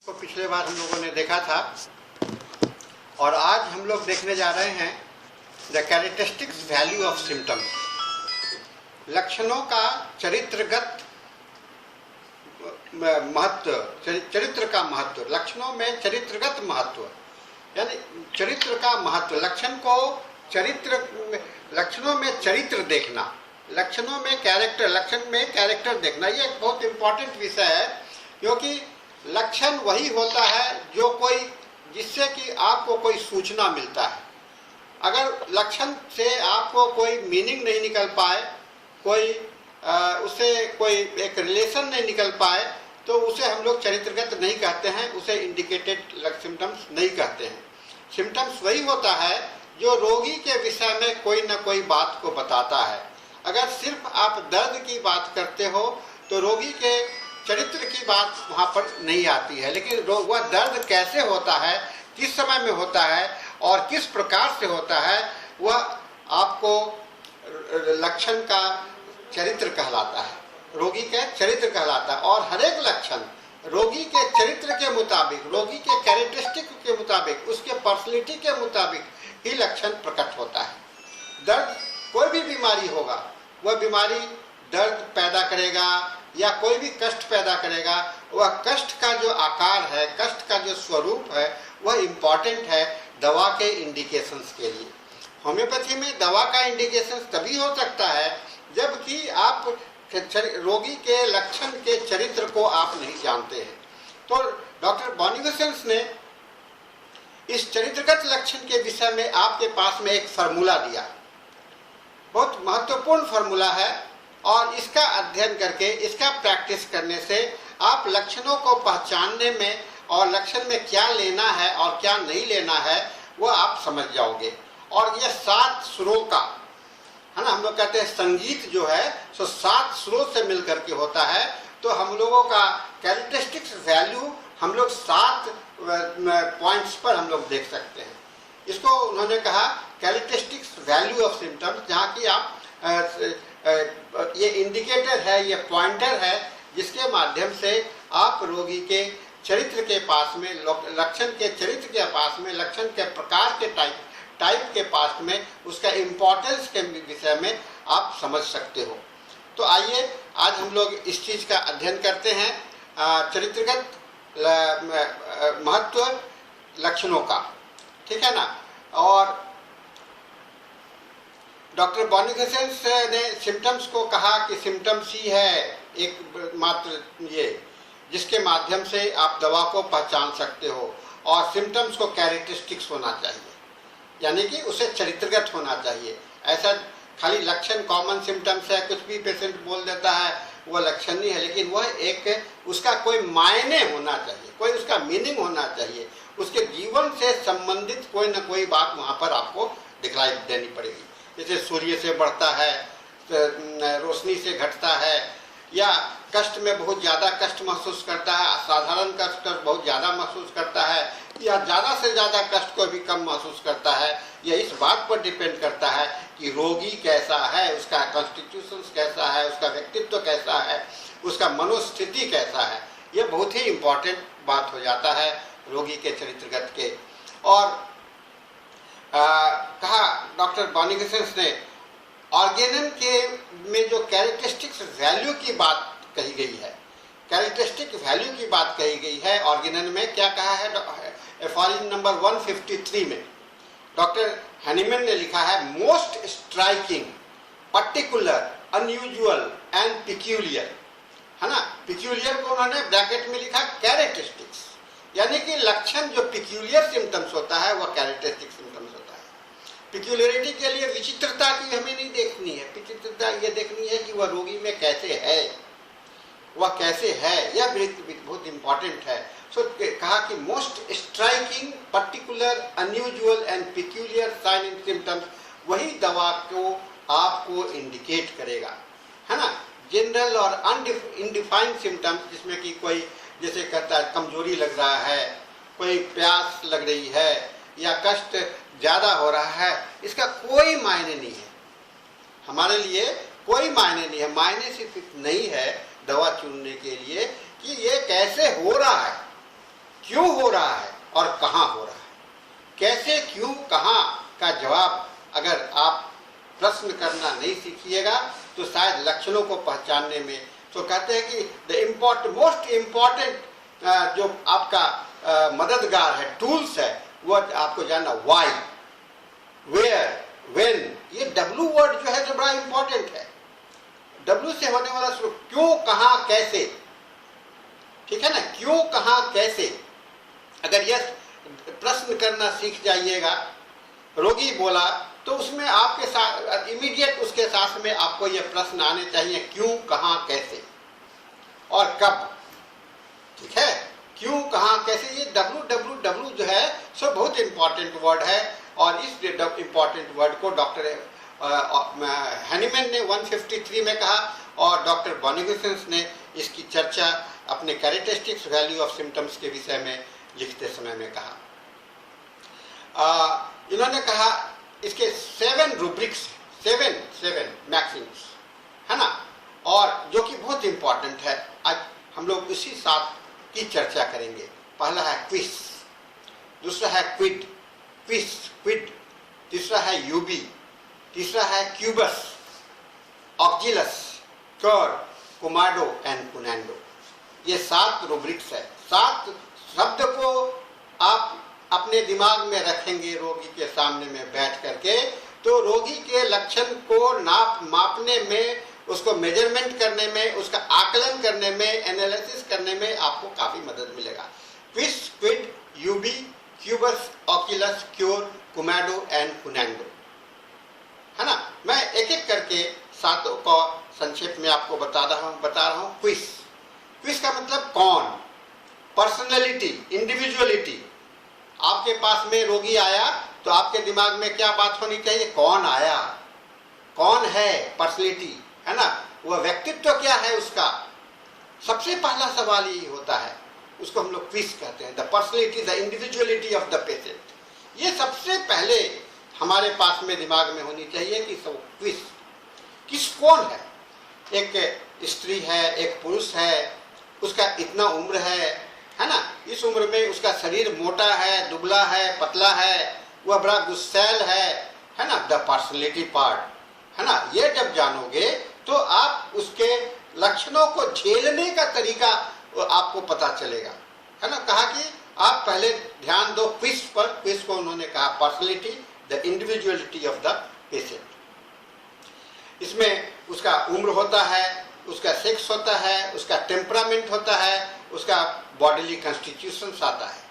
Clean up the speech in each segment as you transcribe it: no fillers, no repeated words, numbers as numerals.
को पिछले बार हम लोगों ने देखा था और आज हम लोग देखने जा रहे हैं the characteristics value of symptoms. लक्षणों का चरित्रगत महत्व, चरित्र का महत्व, लक्षणों में चरित्रगत महत्व, यानी चरित्र का महत्व, लक्षणों में चरित्र देखना, लक्षणों में कैरेक्टर, लक्षण में कैरेक्टर देखना, ये एक बहुत इंपॉर्टेंट विषय है, क्योंकि लक्षण वही होता है जो कोई, जिससे कि आपको कोई सूचना मिलता है। अगर लक्षण से आपको कोई मीनिंग नहीं निकल पाए, कोई उससे कोई एक रिलेशन नहीं निकल पाए, तो उसे हम लोग चरित्रगत नहीं कहते हैं, उसे इंडिकेटेड सिम्टम्स नहीं कहते हैं। सिम्टम्स वही होता है जो रोगी के विषय में कोई ना कोई बात को बताता है। अगर सिर्फ आप दर्द की बात करते हो तो रोगी के चरित्र की बात वहाँ पर नहीं आती है, लेकिन वह दर्द कैसे होता है, किस समय में होता है और किस प्रकार से होता है, वह आपको लक्षण का चरित्र कहलाता है, रोगी के चरित्र कहलाता है। और हर एक लक्षण रोगी के चरित्र के मुताबिक, रोगी के कैरेक्टरिस्टिक के मुताबिक, उसके पर्सनैलिटी के मुताबिक ही लक्षण प्रकट होता है। दर्द, कोई भी बीमारी होगा, वह बीमारी दर्द पैदा करेगा या कोई भी कष्ट पैदा करेगा, वह कष्ट का जो आकार है, कष्ट का जो स्वरूप है, वह इम्पॉर्टेंट है दवा के इंडिकेशंस के लिए। होम्योपैथी में दवा का इंडिकेशंस तभी हो सकता है जबकि आप रोगी के लक्षण के चरित्र को आप नहीं जानते हैं। तो डॉक्टर बॉनिगसेंस ने इस चरित्रगत लक्षण के विषय में आपके पास में एक फार्मूला दिया, बहुत महत्वपूर्ण फार्मूला है, और इसका अध्ययन करके, इसका प्रैक्टिस करने से आप लक्षणों को पहचानने में और लक्षण में क्या लेना है और क्या नहीं लेना है वह आप समझ जाओगे। और यह 7 सुरों का है ना, हम लोग कहते हैं संगीत जो है सो 7 सुरों से मिलकर के होता है। तो हम लोगों का कैरेक्टरिस्टिक्स वैल्यू हम लोग 7 पॉइंट्स पर हम लोग देख सकते हैं। इसको उन्होंने कहा कैरेक्टरिस्टिक्स वैल्यू ऑफ सिम्टम्स, जहाँ की आप ये इंडिकेटर है, ये पॉइंटर है, जिसके माध्यम से आप रोगी के चरित्र के पास में, लक्षण के चरित्र के पास में, लक्षण के प्रकार के टाइप के पास में, उसका इम्पोर्टेंस के विषय में आप समझ सकते हो। तो आइए आज हम लोग इस चीज का अध्ययन करते हैं, चरित्रगत महत्व लक्षणों का, ठीक है ना। और डॉक्टर बॉनिगसेंस ने सिम्टम्स को कहा कि सिम्टम्स ही है एक मात्र ये जिसके माध्यम से आप दवा को पहचान सकते हो, और सिम्टम्स को कैरेक्टरिस्टिक्स होना चाहिए, यानी कि उसे चरित्रगत होना चाहिए। ऐसा खाली लक्षण कॉमन सिम्टम्स है, कुछ भी पेशेंट बोल देता है वह लक्षण नहीं है, लेकिन वह एक, उसका कोई मायने होना चाहिए, कोई उसका मीनिंग होना चाहिए, उसके जीवन से संबंधित कोई ना कोई बात वहाँ पर आपको दिखलाई देनी पड़ेगी। जैसे सूर्य से बढ़ता है, रोशनी से घटता है, या कष्ट में बहुत ज़्यादा कष्ट महसूस करता है, साधारण कष्ट बहुत ज़्यादा महसूस करता है, या ज़्यादा से ज़्यादा कष्ट को भी कम महसूस करता है। यह इस बात पर डिपेंड करता है कि रोगी कैसा है, उसका कॉन्स्टिट्यूशन कैसा है, उसका व्यक्तित्व कैसा है, उसका मनोस्थिति कैसा है। यह बहुत ही इम्पोर्टेंट बात हो जाता है रोगी के चरित्रगत के। और कहा डॉक्टर बॉनिगसेंस ने, ऑर्गेनन के में जो कैरेक्टरिस्टिक्स वैल्यू की बात कही गई है, कैरेक्टरिस्टिक वैल्यू की बात कही गई है ऑर्गेनन में, क्या कहा है एफॉरिन नंबर 153 में डॉक्टर हैनीमैन ने लिखा है, most striking, particular, unusual and peculiar, है ना। पिक्यूलियर को उन्होंने ब्रैकेट में लिखा कैरेक्टरिस्टिक्स, यानी कि लक्षण जो पिक्यूलियर सिम्टम्स होता है वह कैरेक्टरिस्टिक सिम्टम्स होता है। पिक्यूलियरिटी के लिए विचित्रता की हमें नहीं देखनी है, विचित्रता ये देखनी है कि वह रोगी में कैसे है, वह कैसे है, यह बहुत इंपॉर्टेंट है। सो कहा कि most striking, particular, unusual and peculiar sign and symptoms वही दवा को आपको इंडिकेट करेगा, है ना। जनरल और इनडिफाइंड सिम्टम्स, जिसमें कि कोई जैसे कहता है कमजोरी लग रहा है, कोई प्यास लग रही है, या कष्ट ज़्यादा हो रहा है, इसका कोई मायने नहीं है, हमारे लिए कोई मायने नहीं है। मायने सिर्फ नहीं है दवा चुनने के लिए कि ये कैसे हो रहा है, क्यों हो रहा है और कहाँ हो रहा है। कैसे, क्यों, कहाँ का जवाब अगर आप प्रश्न करना नहीं सीखिएगा तो शायद लक्षणों को पहचानने में, तो कहते हैं कि द मोस्ट इम्पॉर्टेंट जो आपका मददगार है, टूल्स है, वो आपको जानना वाई, वेयर, व्हेन। ये डब्ल्यू वर्ड जो है जो बड़ा इंपॉर्टेंट है। डब्ल्यू से होने वाला शुरू, क्यों, कहाँ, कैसे, ठीक है ना, क्यों, कहाँ, कैसे। अगर यह प्रश्न करना सीख जाइएगा, रोगी बोला तो उसमें आपके साथ इमीडिएट उसके साथ में आपको यह प्रश्न आने चाहिए, क्यों, कहाँ, कैसे और कब, ठीक है। क्यों, कहाँ, कैसे, ये डब्ल्यू जो है सो बहुत इंपॉर्टेंट वर्ड है। और इस इंपॉर्टेंट वर्ड को डॉक्टर हैनीमैन ने 153 में कहा और डॉक्टर बॉनिगसेंस ने इसकी चर्चा अपने कैरेक्टरिस्टिक्स वैल्यू ऑफ सिम्टम्स के विषय में लिखते समय में कहा। इन्होंने कहा इसके 7 रूब्रिक्स, 7 मैक्सिम्स है ना, और जो कि बहुत इंपॉर्टेंट है। आज हम लोग उसी 7 की चर्चा करेंगे। पहला है क्विज, दूसरा है क्विड, तीसरा है यूबी, तीसरा है क्यूबस, ऑक्जिलस, क्योर, कुमाडो एंड कुनैंडो। ये 7 रूब्रिक्स है। 7 शब्द को आप अपने दिमाग में रखेंगे रोगी के सामने में बैठ करके, तो रोगी के लक्षण को मापने में, उसको मेजरमेंट करने में, उसका आकलन करने में, एनालिसिस करने में आपको काफी मदद मिलेगा। क्विज, क्विड, यूबी, क्यूबस, ऑक्युलस, क्योर, कुमाडो एंड कुनैंडो, है ना। मैं एक एक करके 7 को संक्षेप में आपको बता रहा हूँ। क्विज का मतलब कौन, पर्सनैलिटी, इंडिविजुअलिटी। आपके पास में रोगी आया तो आपके दिमाग में क्या बात होनी चाहिए, कौन आया, कौन है, पर्सनैलिटी, है ना, वह व्यक्तित्व क्या है उसका। सबसे पहला सवाल ही होता है, उसको हम लोग क्विज कहते हैं। The personality, the individuality of the patient. ये सबसे पहले हमारे पास में दिमाग में होनी चाहिए कि सब क्विज, किस कौन है। एक स्त्री है, एक पुरुष है, उसका इतना उम्र है ना, इस उम्र में उसका शरीर मोटा है, दुबला है, पतला है, वह बड़ा गुस्सैल है ना, द पर्सनैलिटी पार्ट, है ना। ये जब जानोगे तो आप उसके लक्षणों को झेलने का तरीका आपको पता चलेगा, है ना। कहा कि आप पहले ध्यान दो क्विज पर। क्विज को उन्होंने कहा personality, the individuality of the patient. इसमें उसका उम्र होता है, उसका सेक्स होता है, उसका टेम्परामेंट होता है, उसका बॉडीली कॉन्स्टिट्यूशंस आता है,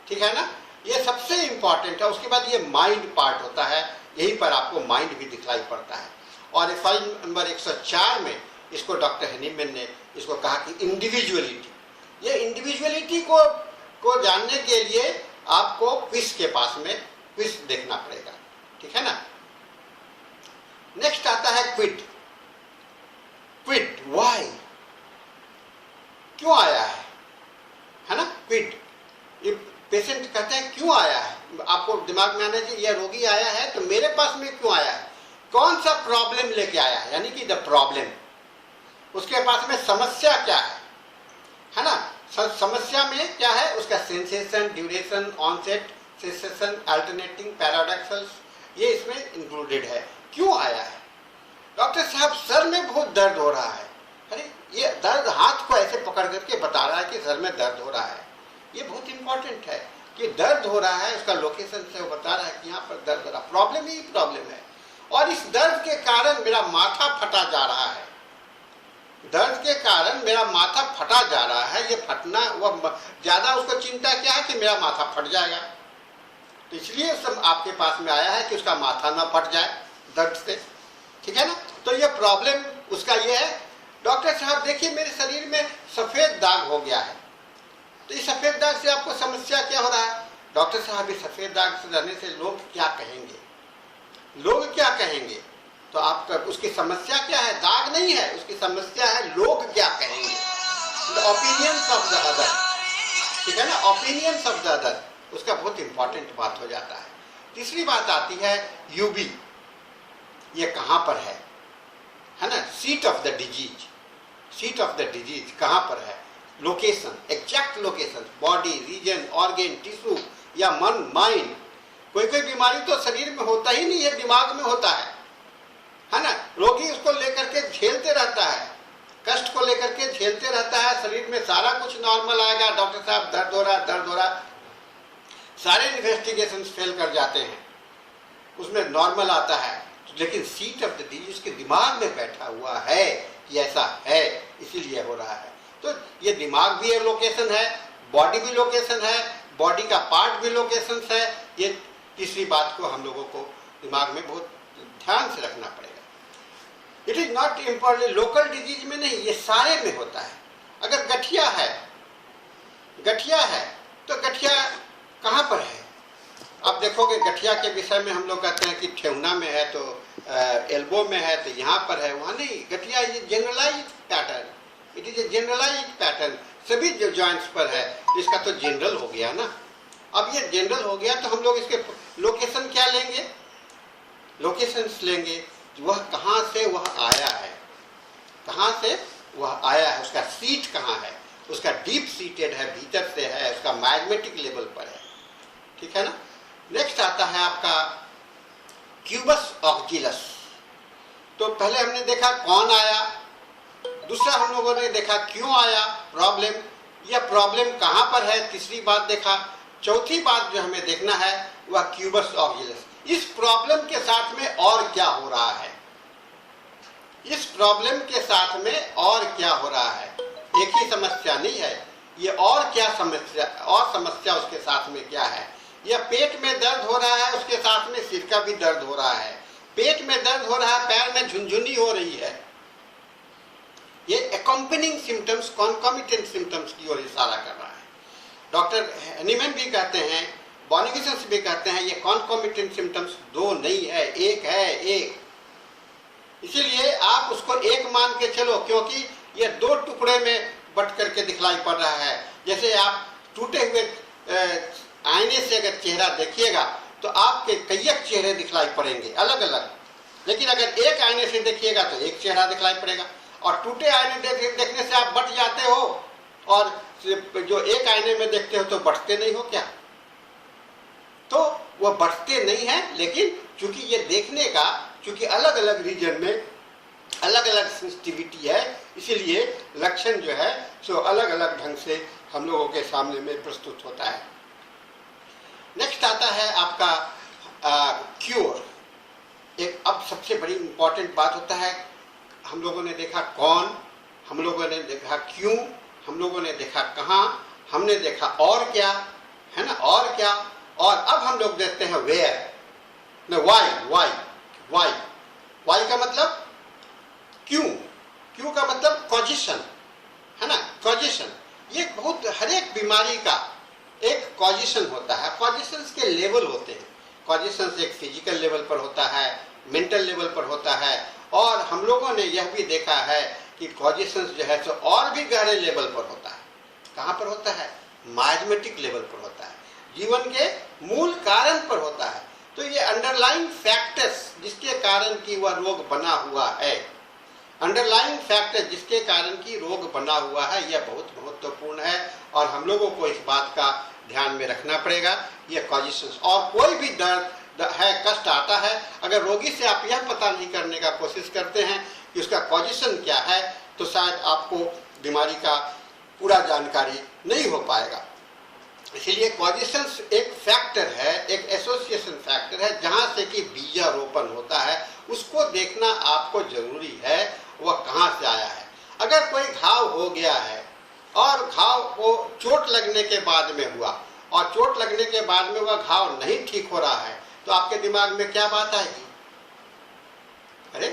ठीक है ना। ये सबसे इंपॉर्टेंट है। उसके बाद ये माइंड पार्ट होता है, यहीं पर आपको माइंड भी दिखलाई पड़ता है। और फाइल नंबर 104 में इसको डॉक्टर हैनीमैन ने इसको कहा कि इंडिविजुअलिटी। ये इंडिविजुअलिटी को जानने के लिए आपको क्विज के पास में क्विज देखना पड़ेगा, ठीक है ना। नेक्स्ट आता है क्विड। व्हाई, क्यों आया है ना। क्विड, ये पेशेंट कहते हैं क्यों आया है, आपको दिमाग में आना चाहिए यह रोगी आया है तो मेरे पास में क्यों आया है, कौन सा प्रॉब्लम लेके आया है, यानी कि द प्रॉब्लम, उसके पास में समस्या क्या है ना। समस्या में क्या है, उसका sensation, duration, onset, cessation, alternating, paradoxals, ये इसमें इंक्लूडेड है। क्यों आया है, डॉक्टर साहब सर में बहुत दर्द हो रहा है। अरे ये दर्द हाथ को ऐसे पकड़ करके बता रहा है कि सर में दर्द हो रहा है। ये बहुत इंपॉर्टेंट है कि दर्द हो रहा है, उसका लोकेशन से वो बता रहा है कि यहाँ पर दर्द हो रहा है। प्रॉब्लम ही प्रॉब्लम है और इस दर्द के कारण मेरा माथा फटा जा रहा है। दर्द के कारण मेरा माथा फटा जा रहा है। ये फटना, वह ज्यादा उसको चिंता क्या है कि मेरा माथा फट जाएगा, तो इसलिए सब आपके पास में आया है कि उसका माथा ना फट जाए दर्द से, ठीक है ना। तो ये प्रॉब्लम उसका ये है। डॉक्टर साहब देखिए मेरे शरीर में सफेद दाग हो गया है, तो इस सफेद दाग से आपको समस्या क्या हो रहा है। डॉक्टर साहब इस सफेद दाग से रहने से लोग क्या कहेंगे, लोग क्या कहेंगे। तो आपका उसकी समस्या क्या है, दाग नहीं है, उसकी समस्या है लोग क्या कहेंगे, the opinions of the other, ठीक है ना, ओपिनियंस ऑफ द अदर, उसका बहुत इंपॉर्टेंट बात हो जाता है। तीसरी बात आती है यूबी, ये कहाँ पर है ना, seat of the disease, seat of the disease कहाँ पर है, location, exact location, body, region, organ, tissue या मन, माइंड। कोई कोई बीमारी तो शरीर में होता ही नहीं है, दिमाग में होता है ना। रोगी उसको लेकर के झेलते रहता है, कष्ट को लेकर के झेलते रहता है। शरीर में सारा कुछ नॉर्मल आएगा, डॉक्टर साहब दर्द हो रहा, दर्द हो रहा, सारे इन्वेस्टिगेशन फेल कर जाते हैं, उसमें नॉर्मल आता है। लेकिन सीट ऑफ द डिजीज उसके दिमाग में बैठा हुआ है कि ऐसा है, इसीलिए हो रहा है। तो ये दिमाग भी एक लोकेशन है, बॉडी भी लोकेशन है, बॉडी का पार्ट भी लोकेशन है। ये तीसरी बात को हम लोगों को दिमाग में बहुत ध्यान से रखना पड़ेगा। It is not important, local disease में नहीं, ये सारे में होता है। अगर गठिया है तो गठिया कहाँ पर है? आप देखोगे गठिया के विषय में हम लोग कहते हैं कि ठेहुना में है, तो एल्बो में है, तो यहाँ पर है, वहाँ नहीं। गठिया ये generalize pattern, it is a generalize pattern, सभी जो जॉइंट्स पर है। इसका तो जनरल हो गया ना। अब ये जनरल हो गया तो हम लोग इसके लोकेशन क्या लेंगे? लोकेशंस लेंगे, वह कहाँ से वह आया है, कहाँ से वह आया है, उसका सीट कहाँ है, उसका डीप सीटेड है, भीतर से है, उसका मैग्नेटिक लेवल पर है, ठीक है ना। नेक्स्ट आता है आपका क्यूबस ऑक्जिलस। तो पहले हमने देखा कौन आया, दूसरा हम लोगों ने देखा क्यों आया प्रॉब्लम, यह प्रॉब्लम कहाँ पर है, तीसरी बात देखा। चौथी बात जो हमें देखना है वह क्यूबस ऑक्जिलस, इस प्रॉब्लम के साथ में और क्या हो रहा है, इस प्रॉब्लम के साथ में और क्या हो रहा है। एक ही समस्या नहीं है, ये और क्या समस्या, और समस्या उसके साथ में क्या है। यह पेट में दर्द हो रहा है, उसके साथ में सिर का भी दर्द हो रहा है, पेट में दर्द हो रहा है, पैर में झुनझुनी हो रही है। ये अकम्पनिंग सिम्टम्स, कॉन्कॉमिटेंट सिम्टम्स की ओर इशारा कर रहा है। डॉक्टर हैनीमैन भी कहते हैं, बॉनिगिसन भी कहते हैं, ये कॉन्कॉमिटेंट सिम्टम्स दो नहीं है, एक है, एक। इसीलिए आप उसको एक मान के चलो, क्योंकि ये दो टुकड़े में बट करके दिखलाई पड़ रहा है। जैसे आप टूटे हुए आईने से अगर चेहरा देखिएगा तो आपके कई चेहरे दिखलाई पड़ेंगे अलग अलग, लेकिन अगर एक आईने से देखिएगा तो एक चेहरा दिखलाई पड़ेगा। और टूटे आईने देखने से आप बट जाते हो, और जो एक आईने में देखते हो तो बटते नहीं हो क्या? तो वह बटते नहीं है, लेकिन चूंकि ये देखने का, चूंकि अलग अलग रीजन में अलग अलग सेंसिटिविटी है, इसीलिए लक्षण जो है सो अलग अलग ढंग से हम लोगों के सामने में प्रस्तुत होता है। नेक्स्ट आता है आपका क्योर। एक अब सबसे बड़ी इंपॉर्टेंट बात होता है, हम लोगों ने देखा कौन, हम लोगों ने देखा क्यों, हम लोगों ने देखा कहाँ, हमने देखा और क्या, है ना, और क्या, और अब हम लोग देखते हैं where, why. Why why why का मतलब क्यों, क्यों का मतलब कॉजिशन, है ना, कॉजिशन। ये बहुत हर एक बीमारी का एक कॉजिशन होता है, कॉजिशंस के लेवल होते हैं। कॉजिशंस एक फिजिकल लेवल पर होता है, मेंटल लेवल पर होता है, और हम लोगों ने यह भी देखा है कि कॉजिशंस जो है सो और भी गहरे लेवल पर होता है। कहाँ पर होता है? मैग्नेटिक लेवल पर होता है, जीवन के मूल कारण पर होता है। तो ये अंडरलाइंग फैक्टर्स जिसके कारण की वह रोग बना हुआ है, अंडरलाइंग फैक्टर जिसके कारण की रोग बना हुआ है, यह बहुत महत्वपूर्ण है, और हम लोगों को इस बात का ध्यान में रखना पड़ेगा। ये कॉजिशंस, और कोई भी दर्द है, कष्ट आता है, अगर रोगी से आप यह पता नहीं करने का कोशिश करते हैं कि उसका कॉजिशन क्या है, तो शायद आपको बीमारी का पूरा जानकारी नहीं हो पाएगा। इसलिए कॉजिशंस एक फैक्टर है, एक एसोसिएशन फैक्टर है, जहां से कि बीजारोपण होता है, उसको देखना आपको जरूरी है, वह कहां से आया है। अगर कोई घाव हो गया है और घाव को चोट लगने के बाद में हुआ, और चोट लगने के बाद में वह घाव नहीं ठीक हो रहा है, तो आपके दिमाग में क्या बात आएगी? अरे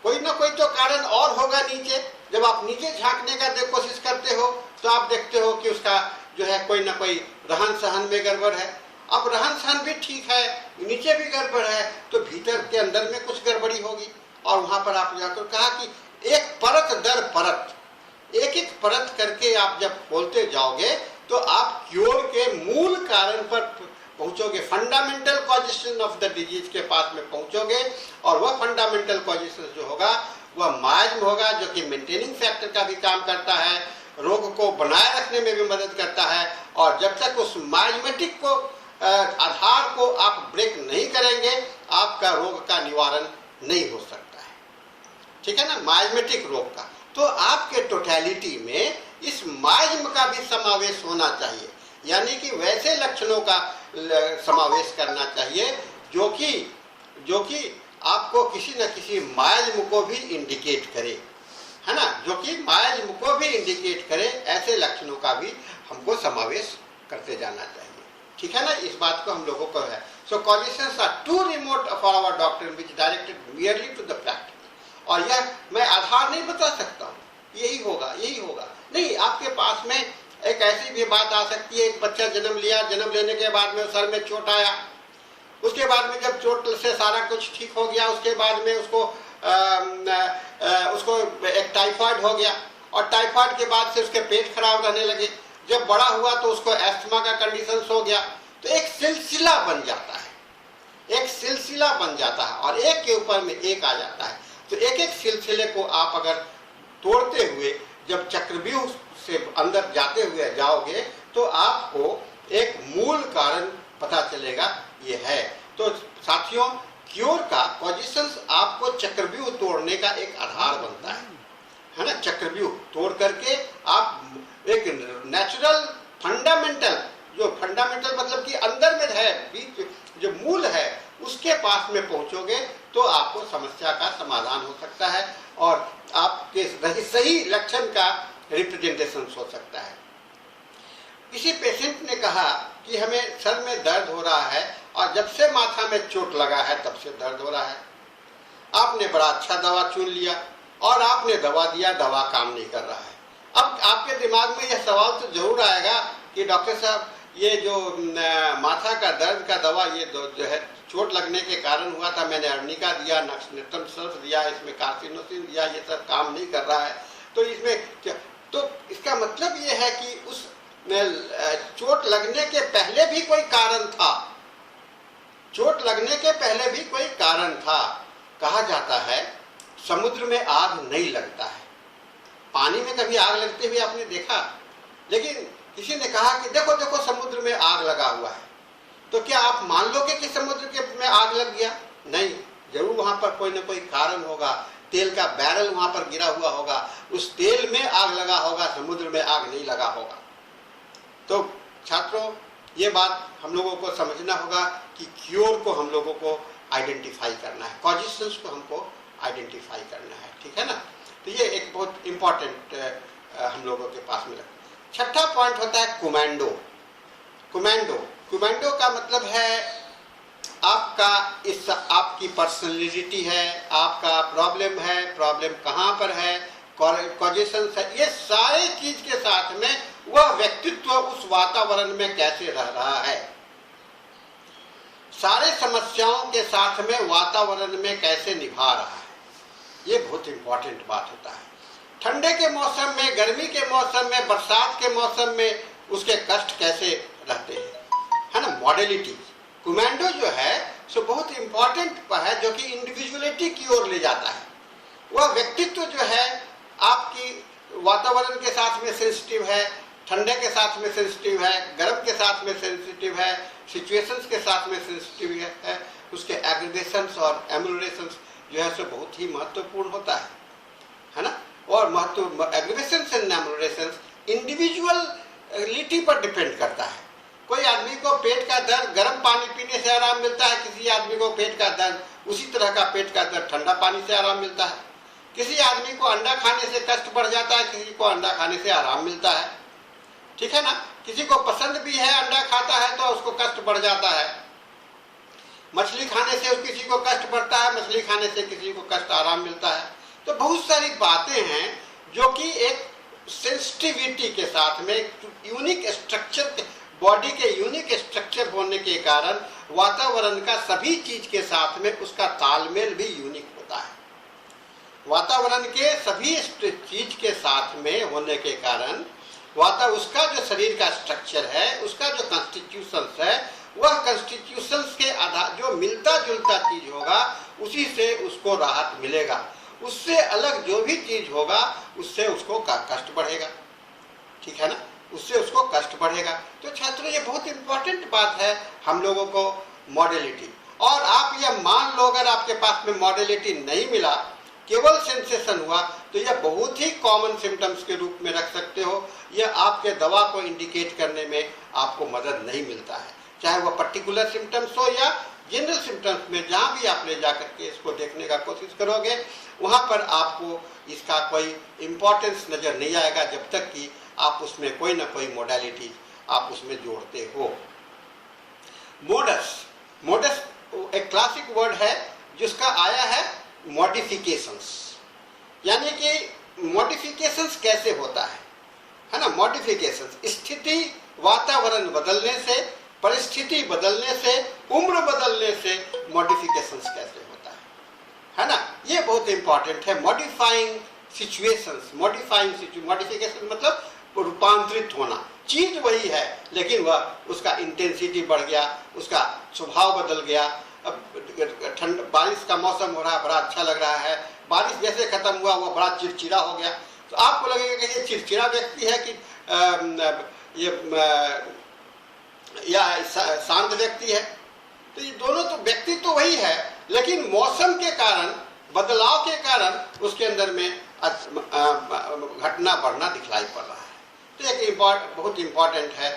कोई ना कोई तो कारण और होगा नीचे। जब आप नीचे झांकने का कोशिश करते हो तो आप देखते हो कि उसका जो है कोई ना कोई रहन सहन में गड़बड़ है। अब रहन सहन भी ठीक है, नीचे भी गड़बड़ है, तो भीतर के अंदर में कुछ गड़बड़ी होगी। और वहां पर आप जाकर कहा कि एक परत दर परत, एक एक परत करके आप जब खोलते जाओगे तो आप क्योर के मूल कारण पर पहुंचोगे, फंडामेंटल कॉजिशन ऑफ द डिजीज के पास में पहुंचोगे। और वह फंडामेंटल कॉजिशन जो होगा वह माइज्म होगा, जो कि मेंटेनिंग फैक्टर का भी काम करता है, रोग को बनाए रखने में भी मदद करता है। और जब तक उस माइजमेटिक को आधार को आप ब्रेक नहीं करेंगे, आपका रोग का निवारण नहीं हो सकता है। ठीक है ना, माइजमेटिक रोग का। तो आपके टोटलिटी में इस माइज्म का भी समावेश होना चाहिए, यानी कि वैसे लक्षणों का समावेश करना चाहिए जो कि आपको किसी न किसी माइज्म को भी इंडिकेट करे, है ना, जो कि माइज्म को भी इंडिकेट करे, ऐसे लक्षणों का भी हमको समावेश करते जाना चाहिए। ठीक है ना, इस बात को हम लोगों को है। So causations are too remote for our doctor which directed merely to the practice. और यह मैं आधार नहीं बता सकता हूँ यही होगा नहीं, आपके पास में एक ऐसी भी बात आ सकती है, एक बच्चा जन्म लिया, जन्म लेने के बाद में सर में चोट आया, उसके बाद में जब चोट से सारा कुछ ठीक हो गया, उसके बाद में उसको एक टाइफाइड हो गया, और टाइफाइड के बाद से उसके पेट खराब रहने लगे, जब बड़ा हुआ तो उसको एस्थमा का कंडीशन हो गया। तो एक सिलसिला बन जाता है, और एक के ऊपर में एक आ जाता है। तो एक एक सिलसिले को आप अगर तोड़ते हुए जब चक्रव्यूह से अंदर जाते हुए जाओगे तो आपको एक मूल कारण पता चलेगा ये है। तो साथियों, क्योर का कॉजेशंस आपको चक्रव्यूह तोड़ने का एक आधार बनता है ना। चक्रव्यूह तोड़ करके आप एक नेचुरल फंडामेंटल मतलब कि अंदर में है, बीच जो मूल है उसके पास में पहुंचोगे तो आपको समस्या का समाधान हो सकता है और आपके सही लक्षण का रिप्रेजेंटेशन हो सकता है। किसी पेशेंट ने कहा कि हमें सर में दर्द हो रहा है और जब से माथा में चोट लगा है तब से दर्द हो रहा है। आपने बड़ा अच्छा दवा चुन लिया और आपने दवा दिया, दवा काम नहीं कर रहा है। अब आपके दिमाग में यह सवाल तो जरूर आएगा कि डॉक्टर साहब, ये जो माथा का दर्द का दवा ये जो है चोट लगने के कारण हुआ था, मैंने अर्निका दिया, नक्सनेटम सल्फ दिया, इसमें कार्सिनोसिन दिया, ये सब काम नहीं कर रहा है, तो इसमें तो इसका मतलब ये है कि उस चोट लगने के पहले भी कोई कारण था, चोट लगने के पहले भी कोई कारण था। कहा जाता है समुद्र में आग नहीं लगता है। पानी में कभी आग लगते हुए आपने देखा? लेकिन किसी ने कहा कि देखो देखो समुद्र में आग लगा हुआ है, तो क्या आप मान लोगे कि समुद्र के में आग लग गया? नहीं, जरूर वहां पर कोई ना कोई कारण होगा। तेल का बैरल वहां पर गिरा हुआ होगा, उस तेल में आग लगा होगा, समुद्र में आग नहीं लगा होगा। तो छात्रों, ये बात हम लोगों को समझना होगा कि क्योर को हम लोगों को आइडेंटिफाई करना है, कॉजेशंस को हमको आइडेंटिफाई करना है। ठीक है ना, तो ये एक बहुत इंपॉर्टेंट हम लोगों के पास में रखना। छठा पॉइंट होता है कुमांडो। कुमांडो का मतलब है आपकी पर्सनैलिटी है, आपका प्रॉब्लम है, प्रॉब्लम कहाँ पर है, कॉजेशंस है, ये सारे चीज के साथ में वह व्यक्तित्व उस वातावरण में कैसे रह रहा है, सारे समस्याओं के साथ में वातावरण में कैसे निभा रहा है, ये बहुत इंपॉर्टेंट बात होता है। ठंडे के मौसम में, गर्मी के मौसम में, बरसात के मौसम में उसके कष्ट कैसे रहते हैं, है ना। मॉडलिटी कुमांडो जो है सो बहुत इंपॉर्टेंट है, जो कि इंडिविजुअलिटी की ओर ले जाता है। वह व्यक्तित्व जो है आपकी वातावरण के साथ में सेंसिटिव है, ठंडे के साथ में सेंसिटिव है, गर्म के साथ में सेंसिटिव है, सिचुएशंस के साथ में सेंसिटिव है, उसके एग्रीवेशंस और एमुलेशंस जो है सो बहुत ही महत्वपूर्ण होता है ना। और एग्रीवेशंस एंड एमुलेशंस इंडिविजुअलिटी पर डिपेंड करता है। कोई आदमी को पेट का दर्द गर्म पानी पीने से आराम मिलता है, किसी आदमी को पेट का दर्द उसी तरह का पेट का दर्द ठंडा पानी से आराम मिलता है। किसी आदमी को अंडा खाने से कष्ट बढ़ जाता है, किसी को अंडा खाने से आराम मिलता है। ठीक है ना, किसी को पसंद भी है, अंडा खाता है तो उसको कष्ट बढ़ जाता है। मछली खाने से किसी को कष्ट बढ़ता है, मछली खाने से किसी को कष्ट आराम मिलता है। तो बहुत सारी बातें हैं जो कि एक सेंसिटिविटी के साथ में यूनिक स्ट्रक्चर, बॉडी के यूनिक स्ट्रक्चर होने के कारण वातावरण का सभी चीज के साथ में उसका तालमेल भी यूनिक होता है। वातावरण के सभी चीज के साथ में होने के कारण उसका जो शरीर का स्ट्रक्चर है, उसका जो कॉन्स्टिट्यूशंस है, वह कॉन्स्टिट्यूशंस के आधार जो मिलता जुलता चीज होगा उसी से उसको राहत मिलेगा। उससे अलग जो भी चीज होगा उससे उसको कष्ट बढ़ेगा। ठीक है ना, उससे उसको कष्ट बढ़ेगा। तो छात्रों ये बहुत इंपॉर्टेंट बात है हम लोगों को, मॉडलिटी। और आप यह मान लो अगर आपके पास में मॉडलिटी नहीं मिला, केवल सेंसेशन हुआ, तो यह बहुत ही कॉमन सिम्टम्स के रूप में रख सकते हो। यह आपके दवा को इंडिकेट करने में आपको मदद नहीं मिलता है, चाहे वह पर्टिकुलर सिम्टम्स हो या जनरल सिम्टम्स में। जहाँ भी आप ले जाकर के इसको देखने का कोशिश करोगे, वहाँ पर आपको इसका कोई इम्पोर्टेंस नज़र नहीं आएगा जब तक कि आप उसमें कोई ना कोई मोडालिटी आप उसमें जोड़ते हो। मोडस, मोडस एक क्लासिक वर्ड है जिसका आया है मॉडिफिकेशंस, यानी कि मॉडिफिकेशंस कैसे होता है ना। मॉडिफिकेशंस स्थिति, वातावरण बदलने से, परिस्थिति बदलने से, उम्र बदलने से मॉडिफिकेशंस कैसे होता है ना। ये बहुत इंपॉर्टेंट है। मॉडिफाइंग सिचुएशंस, मॉडिफिकेशन मतलब रूपांतरित होना। चीज वही है लेकिन वह उसका इंटेंसिटी बढ़ गया, उसका स्वभाव बदल गया। अब ठंड, बारिश का मौसम हो रहा है, बड़ा अच्छा लग रहा है, बारिश जैसे खत्म हुआ वो बड़ा चिड़चिड़ा हो गया, तो आपको लगेगा कि ये चिड़चिड़ा व्यक्ति है कि या शांत व्यक्ति है। तो ये दोनों तो व्यक्ति तो वही है, लेकिन मौसम के कारण, बदलाव के कारण उसके अंदर में घटना बढ़ना दिखलाई पड़ रहा है। तो एक बहुत इंपॉर्टेंट है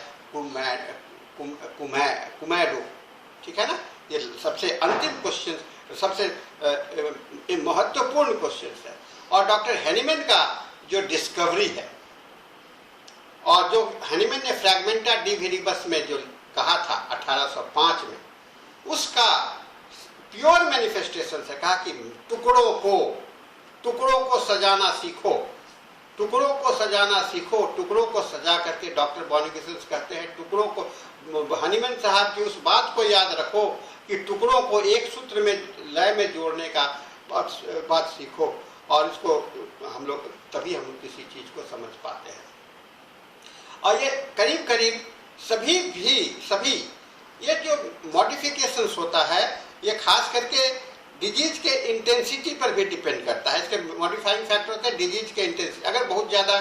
कुमैडो, ठीक है ना। ये सबसे अंतिम क्वेश्चन, सबसे महत्वपूर्ण क्वेश्चन है। और डॉक्टर हैनीमैन का जो डिस्कवरी है, और जो हैनीमैन ने फ्रैगमेंटा डी विरिबस में जो कहा था 1805 में, उसका प्योर मैनिफेस्टेशन से कहा कि टुकड़ों को सजाना सीखो, टुकड़ों को सजाना सीखो। टुकड़ों को सजा करके, डॉक्टर बॉर्नगिसेंस कहते हैं, टुकड़ों को, हनीमैन साहब की उस बात को याद रखो कि टुकड़ों को एक सूत्र में, लय में जोड़ने का बात सीखो, और इसको हम लोग तभी हम किसी चीज को समझ पाते हैं। और ये करीब करीब सभी ये जो मॉडिफिकेशंस होता है, ये खास करके डिजीज के इंटेंसिटी पर भी डिपेंड करता है। इसके मॉडिफाइंग फैक्टर होते हैं डिजीज के इंटेंसिटी। अगर बहुत ज़्यादा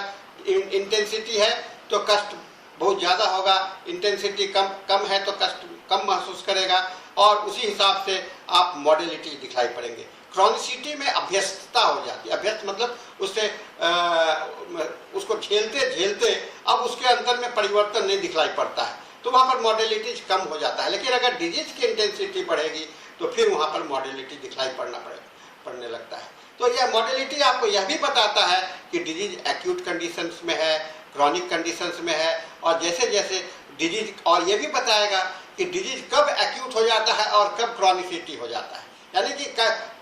इंटेंसिटी है तो कष्ट बहुत ज़्यादा होगा, इंटेंसिटी कम है तो कष्ट कम महसूस करेगा, और उसी हिसाब से आप मॉडलिटी दिखाई पड़ेंगे। क्रॉनिसिटी में अभ्यस्तता हो जाती है। अभ्यस्त मतलब उससे उसको झेलते अब उसके अंदर में परिवर्तन नहीं दिखलाई पड़ता है, तो वहाँ पर मॉडलिटी कम हो जाता है। लेकिन अगर डिजीज की इंटेंसिटी बढ़ेगी तो फिर वहाँ पर मॉडलिटी दिखलाई पड़ने लगता है। तो यह मॉडलिटी आपको यह भी बताता है कि डिजीज एक्यूट कंडीशंस में है, क्रॉनिक कंडीशंस में है, और जैसे जैसे डिजीज, और यह भी बताएगा कि डिजीज कब एक्यूट हो जाता है और कब क्रॉनिसिटी हो जाता है, यानी कि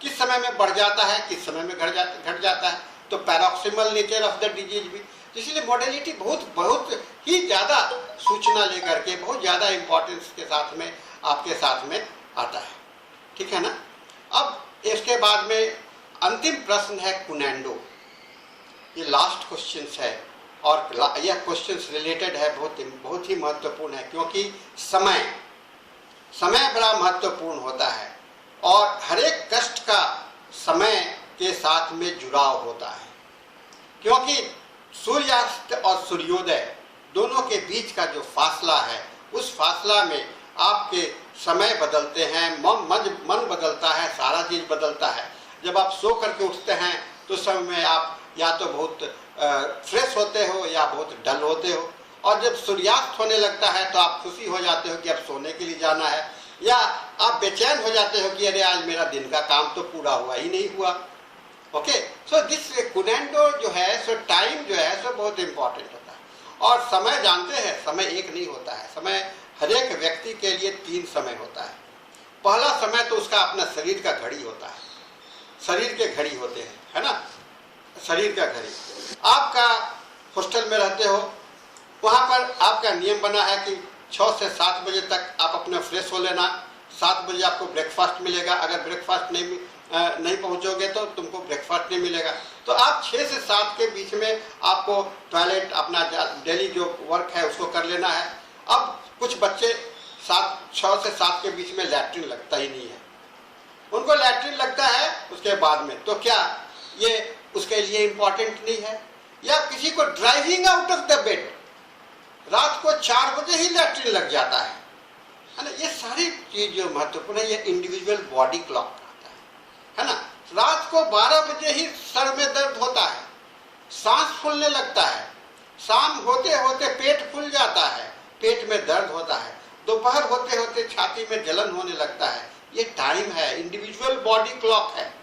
किस समय में बढ़ जाता है, किस समय में घट जाता है। तो paroxysmal nature of the disease भी, इसलिए मॉडलिटी बहुत ही ज़्यादा सूचना लेकर के, बहुत ज़्यादा इम्पोर्टेंस के साथ में आपके साथ में आता है, ठीक है ना। अब इसके बाद में अंतिम प्रश्न है कुनैंडो। ये लास्ट क्वेश्चन है, और यह क्वेश्चन रिलेटेड है, बहुत ही महत्वपूर्ण है, क्योंकि समय बड़ा महत्वपूर्ण होता है, और हर एक कष्ट का समय के साथ में जुड़ाव होता है। क्योंकि सूर्यास्त और सूर्योदय दोनों के बीच का जो फासला है, उस फासला में आपके समय बदलते हैं, मन बदलता है, सारा चीज बदलता है। जब आप सो करके उठते हैं तो उस समय में आप या तो बहुत फ्रेश होते हो या बहुत डल होते हो, और जब सूर्यास्त होने लगता है तो आप खुशी हो जाते हो कि अब सोने के लिए जाना है, या आप बेचैन हो जाते हो कि अरे आज मेरा दिन का काम तो पूरा हुआ ही नहीं हुआ। ओके, सो दिस कुनैंडो जो है, सो टाइम जो है, सो बहुत इंपॉर्टेंट होता है। और समय जानते हैं, समय एक नहीं होता है, समय हर एक व्यक्ति के लिए 3 समय होता है। पहला समय तो उसका अपना शरीर का घड़ी होता है, शरीर के घड़ी होते हैं, है ना, शरीर का घड़ी। आपका हॉस्टल में रहते हो, वहाँ पर आपका नियम बना है कि 6 से 7 बजे तक आप अपना फ्रेश हो लेना, 7 बजे आपको ब्रेकफास्ट मिलेगा। अगर ब्रेकफास्ट नहीं पहुँचोगे तो तुमको ब्रेकफास्ट नहीं मिलेगा। तो आप 6 से 7 के बीच में आपको टॉयलेट, अपना डेली जो वर्क है उसको कर लेना है। अब कुछ बच्चे 6 से 7 के बीच में लैट्रिन लगता ही नहीं है, उनको लैट्रिन लगता है उसके बाद में, तो क्या ये उसके लिए इम्पोर्टेंट नहीं है? या किसी को driving out of the bed, रात को 4 बजे ही लैट्रिन लग जाता है ना। ये सारी चीज जो महत्वपूर्ण है, ये इंडिविजुअल बॉडी क्लॉक है ना। रात को 12 बजे ही सर में दर्द होता है, सांस फूलने लगता है, शाम होते होते पेट फूल जाता है, पेट में दर्द होता है, दोपहर होते होते छाती में जलन होने लगता है। ये टाइम है, इंडिविजुअल बॉडी क्लॉक है।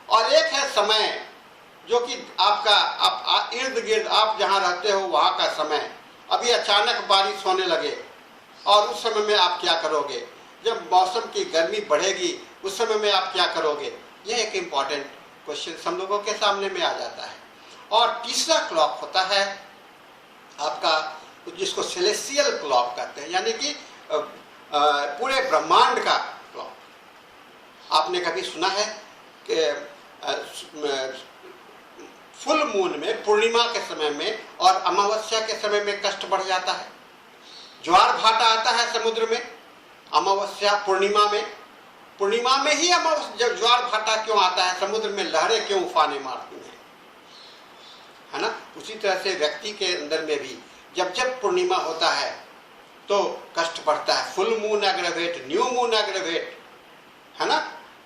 और एक है समय, जो कि आपका आप इर्द गिर्द आप जहाँ रहते हो वहाँ का समय। अभी अचानक बारिश होने लगे और उस समय में आप क्या करोगे, जब मौसम की गर्मी बढ़ेगी उस समय में आप क्या करोगे, यह एक इम्पॉर्टेंट क्वेश्चन हम लोगों के सामने में आ जाता है। और तीसरा क्लॉक होता है आपका, जिसको सेलेस्टियल क्लॉक कहते हैं, यानी कि पूरे ब्रह्मांड का क्लॉक। आपने कभी सुना है कि फुल मून में, पूर्णिमा के समय में और अमावस्या के समय में कष्ट बढ़ जाता है, ज्वार भाटा आता है समुद्र में अमावस्या पूर्णिमा में। पूर्णिमा में ही अमावस्या ज्वार भाटा क्यों आता है, समुद्र में लहरें क्यों उफाने मारती हैं, है ना। उसी तरह से व्यक्ति के अंदर में भी जब जब पूर्णिमा होता है तो कष्ट बढ़ता है। Full moon aggravate, new moon aggravate, है ना।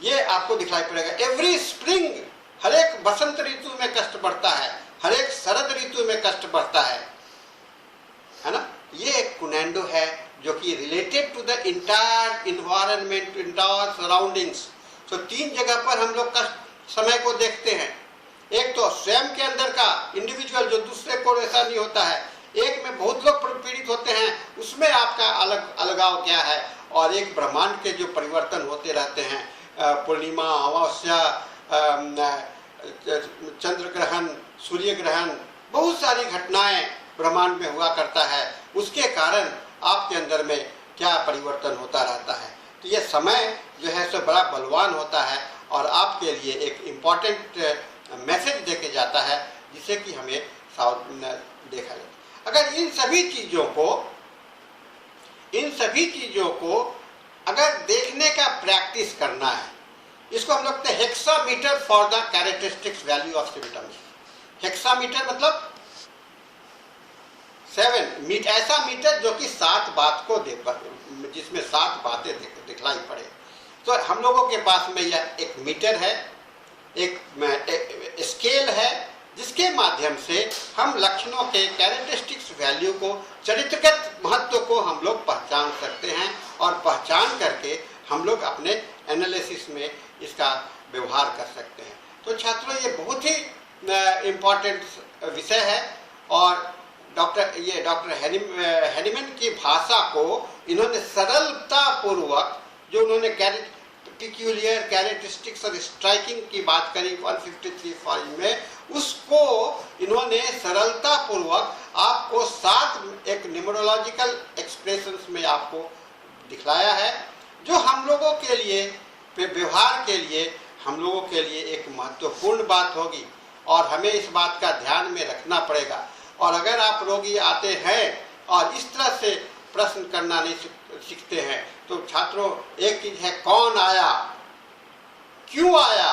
ये आपको दिखाई पड़ेगा। एवरी स्प्रिंग, हर एक बसंत ऋतु में कष्ट बढ़ता है, हर एक शरद ऋतु में कष्ट बढ़ता है ना। ये एक कुनेंडो है जो कि related to the entire environment, entire surroundings. तो 3 जगह पर हम लोग कष्ट समय को देखते हैं। एक तो स्वयं के अंदर का इंडिविजुअल, जो दूसरे को ऐसा नहीं होता है। एक में बहुत लोग पीड़ित होते हैं, उसमें आपका अलगाव क्या है। और एक ब्रह्मांड के जो परिवर्तन होते रहते हैं, पूर्णिमा, अमावस्या, चंद्र ग्रहण, सूर्य ग्रहण, बहुत सारी घटनाएं ब्रह्मांड में हुआ करता है। उसके कारण आपके अंदर में क्या परिवर्तन होता रहता है। तो ये समय जो है सो बड़ा बलवान होता है और आपके लिए एक इम्पॉर्टेंट मैसेज देके जाता है, जिसे कि हमें देखा जाए। अगर इन सभी चीजों को अगर देखने का प्रैक्टिस करना है, इसको हम लोग कहते हैं hexameter for the characteristics value of symptoms. Hexameter मतलब 7 मीटर, ऐसा मीटर जो कि 7 बात को जिसमें 7 बातें दिखलाई पड़े। तो हम लोगों के पास में यह एक मीटर है, एक स्केल है, जिसके माध्यम से हम लक्षणों के कैरेक्टरिस्टिक्स वैल्यू को, चरित्रगत महत्व को हम लोग पहचान सकते हैं और पहचान करके हम लोग अपने एनालिसिस में इसका व्यवहार कर सकते हैं। तो छात्रों, ये बहुत ही इम्पॉर्टेंट विषय है और डॉक्टर हैनिमैन की भाषा को इन्होंने सरलता पूर्वक, जो उन्होंने पिक्यूलियर कैरेक्टरिस्टिक्स और स्ट्राइकिंग की बात करी 153 में, उसको इन्होंने सरलता पूर्वक आपको 7 एक न्यूमरोलॉजिकल एक्सप्रेशंस में आपको दिखलाया है, जो हम लोगों के लिए, व्यवहार के लिए, हम लोगों के लिए एक महत्वपूर्ण बात होगी और हमें इस बात का ध्यान में रखना पड़ेगा। और अगर आप रोगी आते हैं और इस तरह से प्रश्न करना नहीं सीखते हैं, तो छात्रों, एक चीज है, कौन आया, क्यों आया,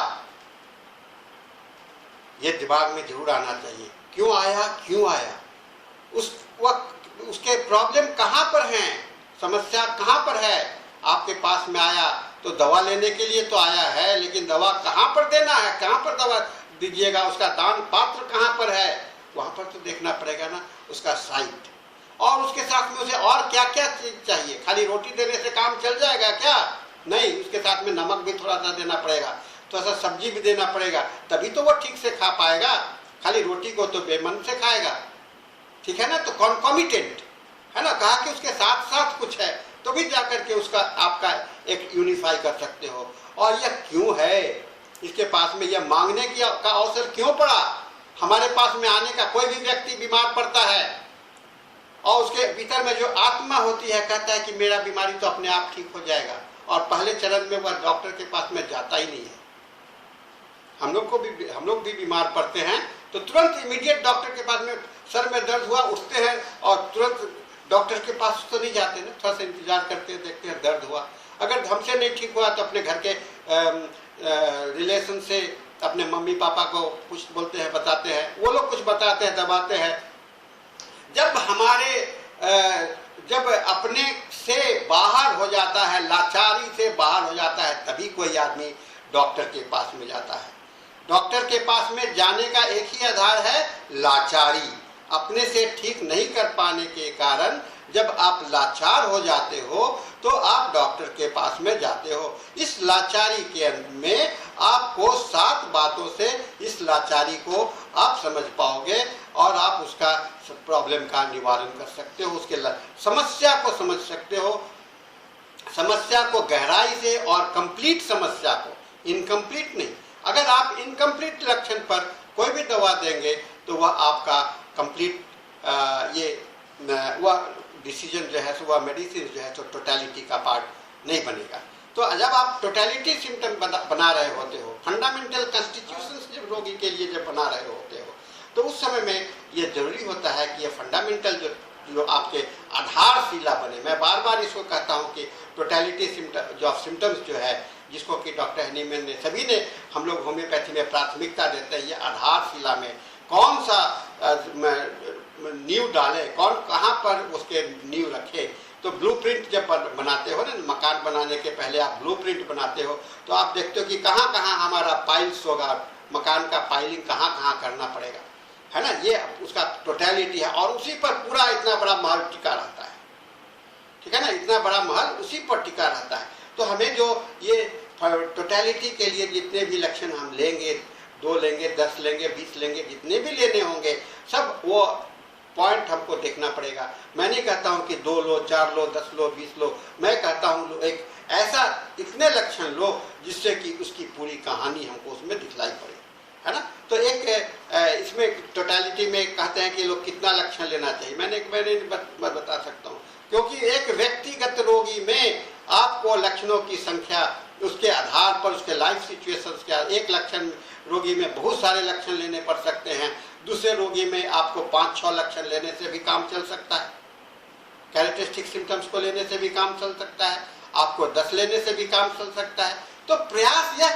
ये दिमाग में जरूर आना चाहिए। क्यों आया, उस वक्त उसके प्रॉब्लम कहाँ पर हैं, समस्या कहाँ पर है। आपके पास में आया तो दवा लेने के लिए तो आया है, लेकिन दवा कहाँ पर देना है, कहाँ पर दवा दीजिएगा, उसका दान पात्र कहाँ पर है, वहाँ पर तो देखना पड़ेगा ना, उसका साइट। और उसके साथ में उसे और क्या क्या चीज चाहिए। खाली रोटी देने से काम चल जाएगा क्या? नहीं, उसके साथ में नमक भी थोड़ा सा देना पड़ेगा, थोड़ा सा सब्जी भी देना पड़ेगा, तभी तो वो ठीक से खा पाएगा। खाली रोटी को तो बेमन से खाएगा, ठीक है ना। तो कॉन्कॉमिटेंट है ना, कहा कि उसके साथ साथ कुछ है, तो भी जाकर के उसका आपका एक यूनिफाई कर सकते हो। और यह क्यों है, इसके पास में यह मांगने का अवसर क्यों पड़ा। हमारे पास में आने का, कोई भी व्यक्ति बीमार पड़ता है और उसके भीतर में जो आत्मा होती है, कहता है कि मेरा बीमारी तो अपने आप ठीक हो जाएगा, और पहले चरण में वह डॉक्टर के पास में जाता ही नहीं है। हम लोग भी बीमार पड़ते हैं तो तुरंत इमीडिएट डॉक्टर के पास में, सर में दर्द हुआ, उठते हैं और तुरंत डॉक्टर के पास तो नहीं जाते ना, थोड़ा सा इंतजार करते हैं, देखते हैं दर्द हुआ। अगर हमसे नहीं ठीक हुआ तो अपने घर के रिलेशन से अपने मम्मी पापा को कुछ बोलते हैं, बताते हैं, वो लोग कुछ बताते हैं, दबाते हैं। जब अपने से बाहर हो जाता है, लाचारी से बाहर हो जाता है, तभी कोई आदमी डॉक्टर के पास में जाता है। डॉक्टर के पास में जाने का एक ही आधार है, लाचारी। अपने से ठीक नहीं कर पाने के कारण जब आप लाचार हो जाते हो तो आप डॉक्टर के पास में जाते हो। इस लाचारी के में आपको 7 बातों से इस लाचारी को आप समझ पाओगे और आप उसका प्रॉब्लम का निवारण कर सकते हो, उसके समस्या को समझ सकते हो, समस्या को गहराई से और कंप्लीट समस्या को, इनकम्प्लीट नहीं। अगर आप इनकम्प्लीट लक्षण पर कोई भी दवा देंगे तो वह आपका कंप्लीट वह डिसीजन जो है, वह मेडिसिन जो है तो टोटलिटी का पार्ट नहीं बनेगा। तो जब आप टोटलिटी सिम्टम बना रहे होते हो, फंडामेंटल कॉन्स्टिट्यूशंस जब रोगी के लिए जब बना रहे होते हो, तो उस समय में ये जरूरी होता है कि ये फंडामेंटल जो आपके आधारशिला बने। मैं बार बार इसको कहता हूँ कि टोटलिटी सिम्टम्स जो है, जिसको कि डॉक्टर हनीमैन ने, सभी ने, हम लोग होम्योपैथी में प्राथमिकता देते हैं, ये आधारशिला में कौन सा नींव डाले, कौन कहाँ पर उसके नींव रखे। तो ब्लूप्रिंट जब बनाते हो ना, मकान बनाने के पहले आप ब्लूप्रिंट बनाते हो तो आप देखते हो कि कहाँ कहाँ हमारा पाइल्स होगा, मकान का पाइलिंग कहाँ कहाँ करना पड़ेगा, है ना। ये उसका टोटलिटी है और उसी पर पूरा इतना बड़ा महल टिका रहता है, ठीक है ना, इतना बड़ा महल उसी पर टिका रहता है। तो हमें जो ये टोटलिटी के लिए जितने भी लक्षण हम लेंगे, 2 लेंगे, 10 लेंगे, 20 लेंगे, जितने भी लेने होंगे, सब वो पॉइंट हमको देखना पड़ेगा। मैं नहीं कहता हूँ कि 2 लो, 4 लो, 10 लो, 20 लो, मैं कहता हूँ एक ऐसा इतने लक्षण लो जिससे कि उसकी पूरी कहानी हमको उसमें दिखलाई पड़े, है ना। तो एक इसमें टोटलिटी में कहते हैं कि लोग कितना लक्षण लेना चाहिए, मैंने बता सकता हूँ, क्योंकि एक व्यक्तिगत रोगी में आपको लक्षणों की संख्या, उसके आधार पर, उसके लाइफ सिचुएशंस के, एक लक्षण रोगी में बहुत सारे लक्षण लेने पड़ सकते हैं, दूसरे रोगी में आपको 5-6 लक्षण लेने से भी काम चल सकता है, कैरेक्टरिस्टिक सिम्टम्स को लेने से भी काम चल सकता है, आपको 10 लेने से भी काम चल सकता है। तो प्रयास यह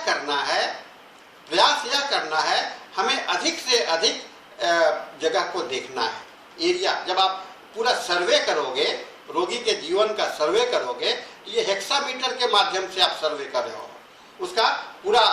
करना है, हमें अधिक से अधिक जगह को देखना है, एरिया। जब आप पूरा सर्वे करोगे, रोगी के जीवन का सर्वे करोगे, तो ये हेक्सामीटर के माध्यम से आप सर्वे कर रहे हो, उसका पूरा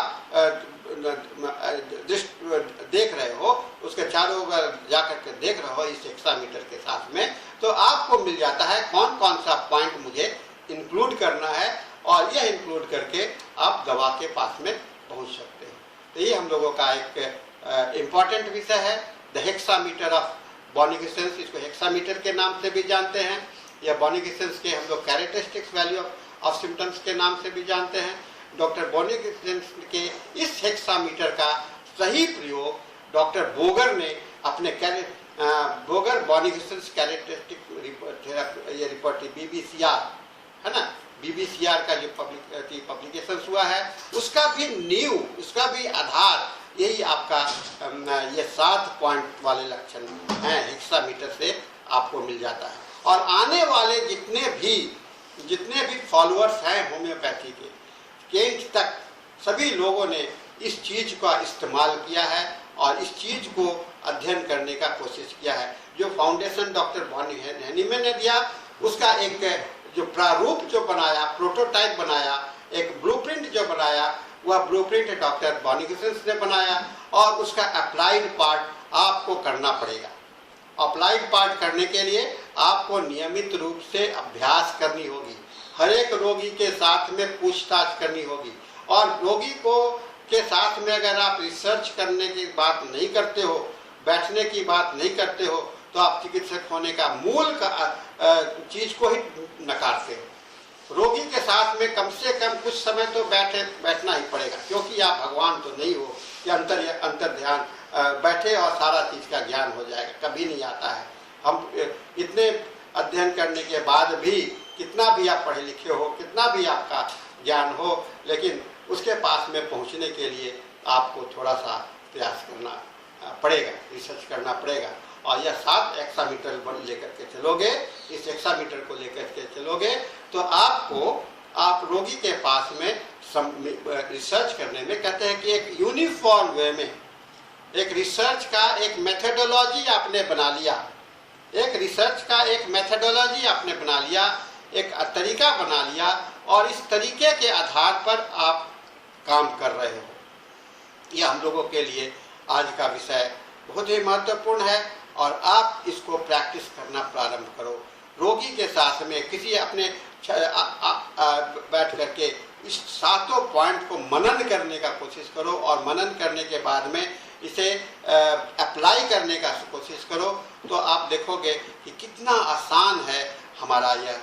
देख रहे हो, उसके चारों ओर जाकर के देख रहे हो इस हेक्सामीटर के साथ में, तो आपको मिल जाता है कौन कौन सा पॉइंट मुझे इंक्लूड करना है, और यह इंक्लूड करके आप दवा के पास में पहुंच सकते हो। तो ये हम लोगों का एक इम्पॉर्टेंट विषय है, द हेक्सामीटर ऑफ बॉनी-विसेंस। इसको हेक्सामीटर के नाम से भी जानते हैं, या बॉनी-विसेंस के हम लोग कैरेक्टरिस्टिक्स वैल्यू ऑफ सिम्टम्स के नाम से भी जानते हैं। डॉक्टर बॉनी-विसेंस के इस हेक्सामीटर का सही प्रयोग डॉक्टर बोगर ने अपने बोगर बॉनी-विसेंस कैरेक्टरिस्टिक ये रिपोर्ट BBCR है ना, BBCR का जो पब्लिकेशन हुआ है, उसका भी नींव, उसका भी आधार यही आपका ये 7 पॉइंट वाले लक्षण हैं, हेक्सामीटर से आपको मिल जाता है। और आने वाले जितने भी फॉलोअर्स हैं होम्योपैथी के, केंट तक सभी लोगों ने इस चीज का इस्तेमाल किया है और इस चीज को अध्ययन करने का कोशिश किया है। जो फाउंडेशन डॉक्टर बॉनी हनीमैन ने दिया, उसका एक जो प्रारूप जो बनाया, प्रोटोटाइप बनाया, एक ब्लूप्रिंट जो बनाया, वह ब्लूप्रिंट डॉक्टर बॉनी-विसेंस ने बनाया, और उसका अप्लाइड पार्ट आपको करना पड़ेगा। अप्लाइड पार्ट करने के लिए आपको नियमित रूप से अभ्यास करनी होगी, हर एक रोगी के साथ में पूछताछ करनी होगी, और रोगी को के साथ में अगर आप रिसर्च करने की बात नहीं करते हो, बैठने की बात नहीं करते हो, तो आप चिकित्सक होने का मूल चीज को ही नकारते हो। रोगी के साथ में कम से कम कुछ समय तो बैठना ही पड़ेगा, क्योंकि आप भगवान तो नहीं हो कि अंतर ध्यान बैठे और सारा चीज का ज्ञान हो जाएगा, कभी नहीं आता है। हम इतने अध्ययन करने के बाद भी, कितना भी आप पढ़े लिखे हो, कितना भी आपका ज्ञान हो, लेकिन उसके पास में पहुंचने के लिए आपको थोड़ा सा प्रयास करना पड़ेगा, रिसर्च करना पड़ेगा। और यह 7 हेक्सामीटर लेकर के चलोगे, इस हेक्सामीटर को लेकर के चलोगे, तो आप रोगी के पास में रिसर्च करने में कहते हैं कि एक यूनिफॉर्म वे में एक रिसर्च का एक मेथोडोलॉजी आपने बना लिया, एक रिसर्च का एक मेथोडोलॉजी आपने बना लिया, एक तरीका बना लिया, और इस तरीके के आधार पर आप काम कर रहे हो। यह हम लोगों के लिए आज का विषय बहुत ही महत्वपूर्ण है, और आप इसको प्रैक्टिस करना प्रारंभ करो। रोगी के साथ में किसी अपने बैठ करके इस 7 पॉइंट को मनन करने का कोशिश करो, और मनन करने के बाद में इसे अप्लाई करने का कोशिश करो, तो आप देखोगे कि कितना आसान है हमारा यह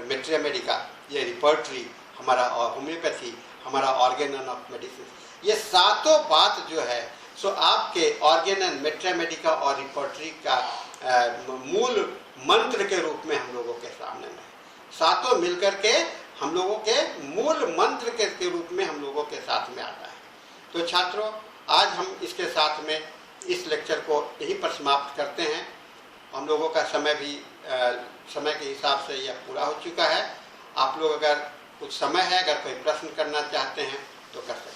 मेट्रियोमेडिका, ये रिपर्टरी, हमारा होम्योपैथी, हमारा ऑर्गेन ऑफ मेडिसिन, ये 7 बात जो है सो आपके ऑर्गेन एंड मेट्रियोमेडिका और रिपर्टरी का मूल मंत्र के रूप में हम लोगों के सामने में 7 मिलकर के हम लोगों के मूल मंत्र के रूप में हम लोगों के साथ में आता है। तो छात्रों, आज हम इसके साथ में इस लेक्चर को यहीं पर समाप्त करते हैं। हम लोगों का समय भी समय के हिसाब से यह पूरा हो चुका है। आप लोग अगर कुछ समय है, अगर कोई प्रश्न करना चाहते हैं तो कर सकते हैं।